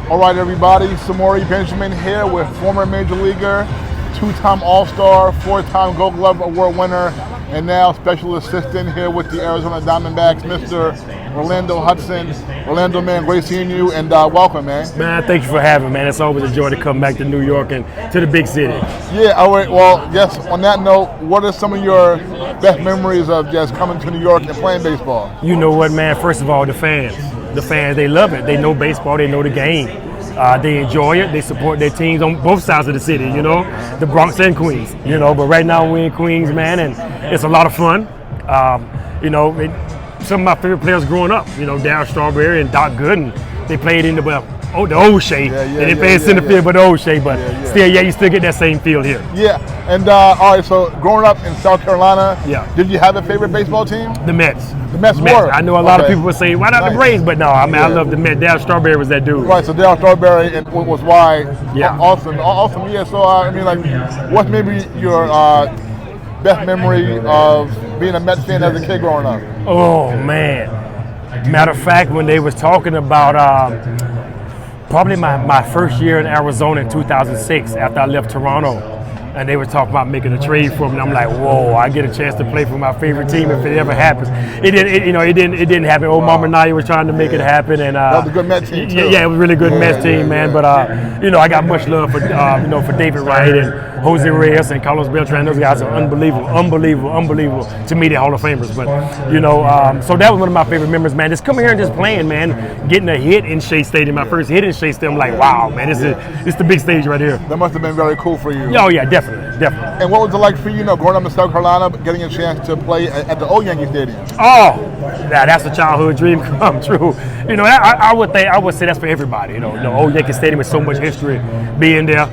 All right, everybody. Samori Benjamin here with former Major Leaguer, two-time All-Star, four-time Gold Glove Award winner, and now special assistant here with the Arizona Diamondbacks, Mr. Orlando Hudson. Orlando, man, great seeing you, and welcome, man. Man, thank you for having me, man. It's always a joy to come back to New York and to the big city. Yeah, all right. Well, yes, on that note, what are some of your best memories of just coming to New York and playing baseball? You know what, man? First of all, the fans. The fans, they love it. They know baseball. They know the game. They enjoy it. They support their teams on both sides of the city, you know, the Bronx and Queens, you know. But right now we're in Queens, man, and it's a lot of fun. Some of my favorite players growing up, you know, Darryl Strawberry and Doc Gooden, they played in the old shade. They played in center field, but the old shade. But still, you still get that same feel here. Yeah, and all right, so growing up in South Carolina, did you have a favorite baseball team? The Mets. The Mets were. I know a lot of people would say, why not the Braves? But no, I mean, I love the Mets. Darryl Strawberry was that dude. Right, so Darryl Strawberry was why. Yeah. Awesome. Yeah, so I mean, like, what's maybe your best memory of being a Mets fan as a kid growing up? Oh, man. Matter of fact, when they was talking about probably my first year in Arizona in 2006 after I left Toronto, and they were talking about making a trade for me, and I'm like, whoa, I get a chance to play for my favorite team if it ever happens. It didn't happen. Old Mama Naya was trying to make it happen, and that was a good Mets team too. Yeah, it was a really good Mets team, man. But I got much love for for David Wright and Jose Reyes and Carlos Beltran. Those guys are unbelievable to me. They're Hall of Famers. But so that was one of my favorite memories, man. Just coming here and just playing, man, getting a hit in Shea Stadium. My first hit in Shea Stadium, I'm like, wow, man, this is the big stage right here. That must have been very cool for you. Oh yeah, definitely. And what was it like for you, growing up in South Carolina, getting a chance to play at the old Yankee Stadium? Oh, that's a childhood dream come true. I would say that's for everybody. The old Yankee Stadium has so much history being there.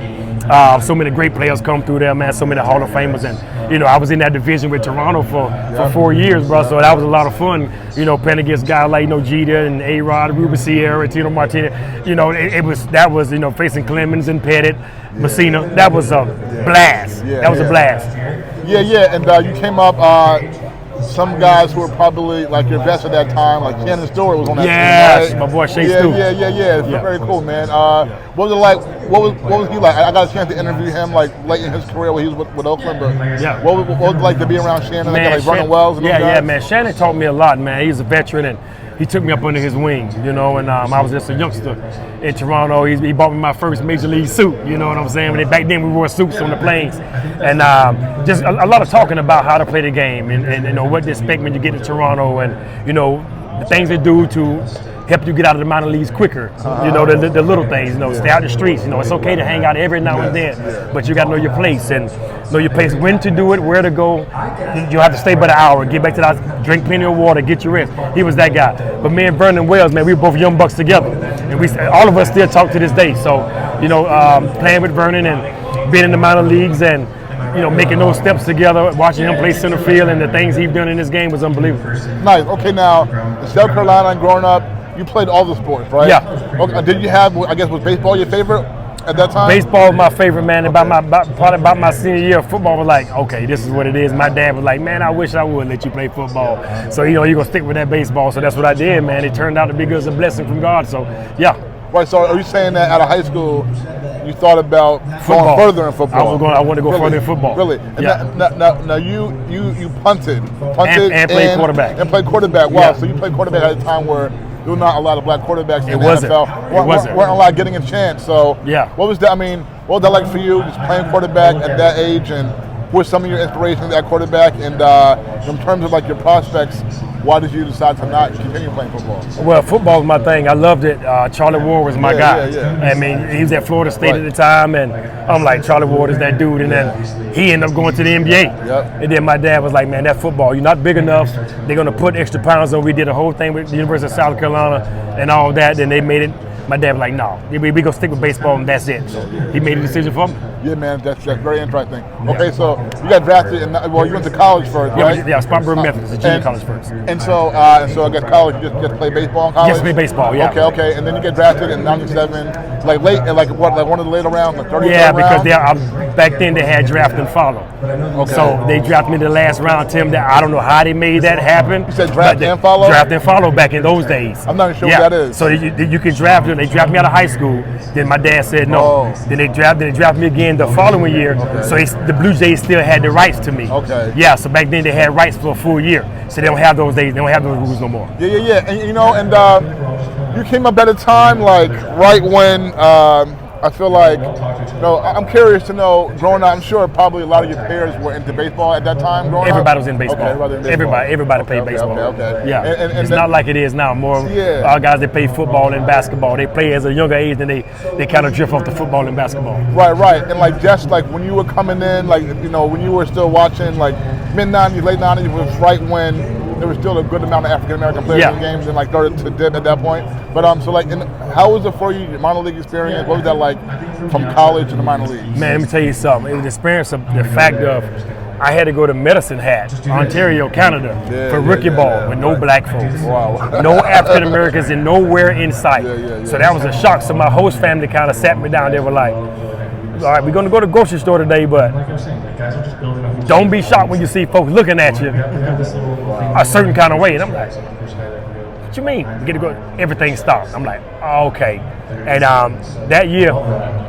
So many great players come through there, man. So many Hall of Famers, and I was in that division with Toronto for 4 years, bro. So that was a lot of fun. Playing against guys like Jeter and A-Rod, Ruben Sierra, Tino Martinez. That was facing Clemens and Pettit, Messina. That was a blast. That was a blast. Yeah, and you came up. Some guys who were probably like your best at that time, like Shannon Stewart was on that team, right? Yes, my boy Shea Stewart. Yeah. It's very cool, man. What was it like? What was he like? I got a chance to interview him like late in his career when he was with Oakland. But what was it like to be around Shannon? Man, like Vernon Wells. And man. Shannon taught me a lot, man. He's a veteran, and he took me up under his wing, and I was just a youngster in Toronto. He bought me my first major league suit, you know what I'm saying? Back then we wore suits on the planes, and just a lot of talking about how to play the game and what to expect when you get to Toronto, and the things they do to help you get out of the minor leagues quicker. The little things. Stay out the streets. It's okay to hang out every now and then, but you got to know your place and know your place, when to do it, where to go. You have to stay but an hour, get back to the house, drink plenty of water, get your rest. He was that guy. But me and Vernon Wells, man, we were both young bucks together, and all of us still talk to this day. So playing with Vernon and being in the minor leagues and making those steps together, watching him play center field and the things he's done in this game was unbelievable. Nice. Okay, now in South Carolina and growing up, you played all the sports, right? Yeah. Okay, did you have, was baseball your favorite at that time? Baseball was my favorite, man. Probably about my senior year, football was like, okay, this is what it is. My dad was like, man, I wish I would let you play football. So, you're going to stick with that baseball. So that's what I did, man. It turned out to be good as a blessing from God. So, yeah. Right, so are you saying that out of high school, you thought about going further in football? I wanted to go further in football. Really? And now you punted and played quarterback. And played quarterback. Wow, so you played quarterback at a time where there were not a lot of black quarterbacks in the NFL. Weren't a lot getting a chance. So what was that? I mean, what was that like for you, just playing quarterback at that age, and who were some of your inspirations at quarterback? And in terms of like your prospects, why did you decide to not continue playing football? Well, football was my thing. I loved it. Charlie Ward was my guy. I mean, he was at Florida State at the time, and I'm like, Charlie Ward is that dude. And then he ended up going to the NBA. And then my dad was like, man, that football, you're not big enough. They're going to put extra pounds on. We did a whole thing with the University of South Carolina and all that. Then they made it. My dad was like, no, we going to stick with baseball, and that's it. So he made a decision for me. Yeah, man, that's very interesting. Okay, so you got drafted, you went to college first, right? Yeah, Spartanburg Methodist, a junior college first. And so I guess college, you just play baseball in college? Just play baseball, yeah. Okay, and then you get drafted in 97, like late, like one of the later rounds, like 30th Yeah, because back then they had draft and follow. Okay. So they drafted me in the last round, Tim. I don't know how they made that happen. You said draft and follow? Draft and follow back in those days. I'm not sure what that is. So you can draft They drafted me out of high school. Then my dad said no. Oh. Then they drafted me again the following year. Okay. So the Blue Jays still had the rights to me. Okay. Yeah. So back then they had rights for a full year. So they don't have those days. They don't have those rules no more. Yeah. And you came up at a time like right when I feel like, I'm curious to know, growing up, I'm sure probably a lot of your peers were into baseball at that time growing Everybody up? was in baseball. Okay, Everybody played baseball. Okay. Yeah, And it's then, not like it is now. More our guys, they play football and basketball. They play as a younger age, then they kind of drift off to football and basketball. Right. And like just like when you were coming in, like, when you were still watching, like mid-90s, late 90s was right when there was still a good amount of African-American players in games and like started to dip at that point. But so like, how was it for you, your minor league experience? What was that like from college to the minor leagues? Man, let me tell you something. It was the experience of the fact of I had to go to Medicine Hat, Ontario, Canada, for rookie ball with no black folks. Wow. No African Americans and nowhere in sight. Yeah. So that was a shock. So my host family kind of sat me down. They were like, all right, we're going to go to the grocery store today, but don't be shocked when you see folks looking at you a certain kind of way. And I'm like, what you mean? We get to go, everything stopped. I'm like, oh, okay. And that year,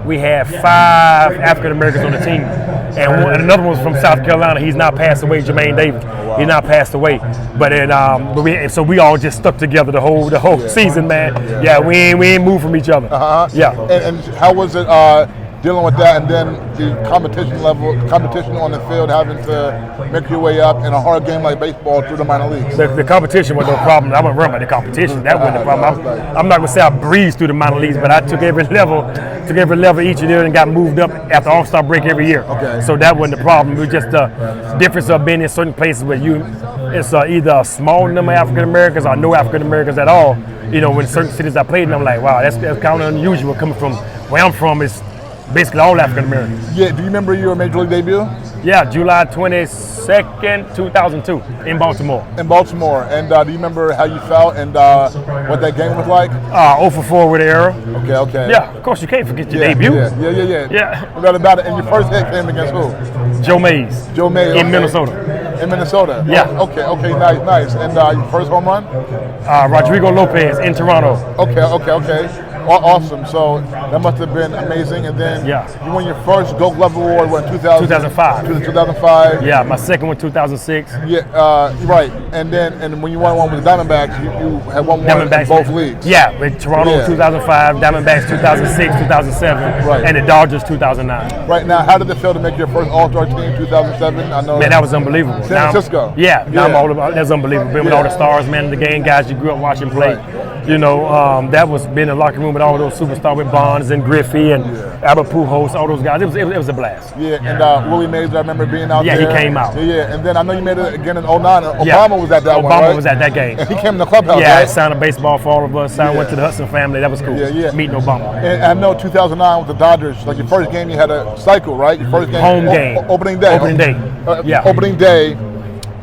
we had 5 African Americans on the team. And another one was from South Carolina. He's now passed away, Jermaine Davis. He now passed away. But so we all just stuck together the whole season, man. Yeah, we ain't moved from each other. Yeah. And how was it dealing with that, and then the competition on the field, having to make your way up in a hard game like baseball through the minor leagues? The competition was no problem. I wasn't worried about the competition. That wasn't the problem. I'm not gonna say I breezed through the minor leagues, but I took every level each year and got moved up after All-Star break every year. Okay. So that wasn't the problem. It was just the difference of being in certain places where it's either a small number of African Americans or no African Americans at all. When certain cities I played in, I'm like, wow, that's kind of unusual coming from where I'm from. It's basically all African Americans. Yeah, do you remember your major league debut? Yeah, July 22nd, 2002 in Baltimore. In Baltimore. And do you remember how you felt and what that game was like? 0 for 4 with the error. Okay. Yeah, of course you can't forget your debut. Yeah. Forgot about it. And your first hit came against who? Joe Mays. In Minnesota. In Minnesota? Yeah. Okay, nice. And your first home run? Rodrigo Lopez in Toronto. Okay. Awesome. So that must have been amazing. And then you won your first Gold Glove Award in 2005. 2005. Yeah, my second one 2006. Yeah, right. And when you won one with the Diamondbacks, you had won in both leagues. Yeah, with Toronto 2005, Diamondbacks 2006, 2007, and the Dodgers 2009. Right. Now, how did it feel to make your first All-Star team 2007? I know. Man, that was unbelievable. San Francisco. I'm all about. That's unbelievable. Being with all the stars, man, the game guys you grew up watching play. Right. That was being in the locker room with all those superstars with Bonds and Griffey and Albert Pujols, all those guys. It was a blast. Yeah, and Willie Mays, I remember being out there. Yeah, he came out. Yeah, and then I know you made it again in 09. Obama was at that one, right? Obama was at that game. And he came in the clubhouse, Yeah, right? signed a baseball for all of us. Went to the Hudson family. That was cool. Yeah. Meeting Obama. And I know 2009 with the Dodgers, like your first game, you had a cycle, right? Your first game. Home game. Opening day. Opening day.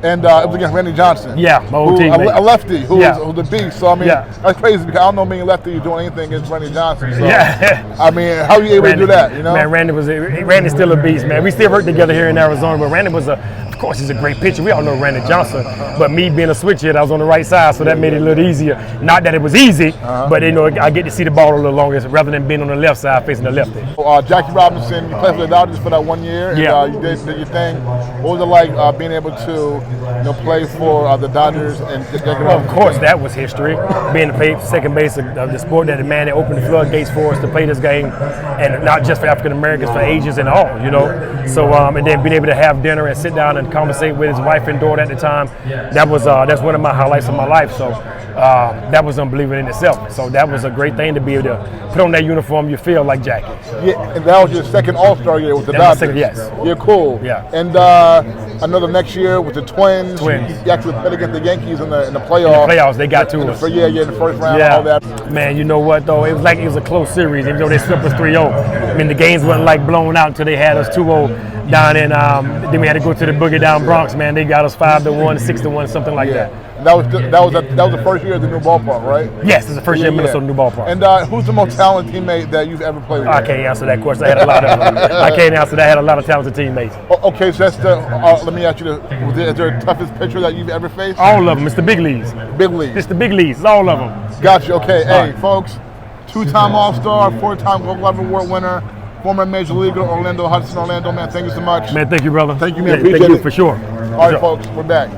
And it was against Randy Johnson. Yeah, my old teammate. A lefty who's a beast. So, I mean, that's crazy because I don't know many lefties doing anything against Randy Johnson. So, I mean, how are you able to do that, Man, Randy's still a beast, man. We still work together here in Arizona, but Randy was of course, he's a great pitcher. We all know Randy Johnson. But me being a switch hitter, I was on the right side, so that made it a little easier. Not that it was easy, but I get to see the ball a little longer rather than being on the left side facing the lefty. Jackie Robinson, you played for the Dodgers for that 1 year. And, you did your thing. What was it like being able to play for the Dodgers and Jackie Robinson? Well, of course, that was history. Being the second base of the sport that that opened the floodgates for us to play this game, and not just for African Americans, for Asians and all, So, and then being able to have dinner and sit down and conversate with his wife and daughter at the time, that's one of my highlights of my life. So that was unbelievable in itself. So that was a great thing to be able to put on that uniform. You feel like Jackie. Yeah, and that was your second All-Star year with the Dodgers. Yes. Yeah, cool. Yeah. And another next year with the Twins. You actually played against the Yankees in the playoffs. In the playoffs, they got to us. In the first round, all that. Man, you know what though? It was like it was a close series, even though they swept us 3-0. I mean, the games wasn't like blown out until they had us 2-0 down in. Then we had to go to the Boogie Down Bronx. Man, they got us 5-1, 6-1 something like that. That was the first year at the new ballpark, right? Yes, it's the first year in Minnesota new ballpark. And who's the most talented teammate that you've ever played with? I can't answer that question. I had a lot of them. I can't answer that. I had a lot of talented teammates. Okay, so that's let me ask you is there the toughest pitcher that you've ever faced? All of them. It's the big leagues. Big leagues. It's the big leagues. All of them. Gotcha. Okay. Hey, folks. Two-time All-Star, 4-time Gold Glove Award winner, former Major Leaguer Orlando Hudson. Orlando, man, thank you so much. Man, thank you, brother. Thank you, man. Yeah, Appreciate thank you it. for sure. All right, folks, we're back.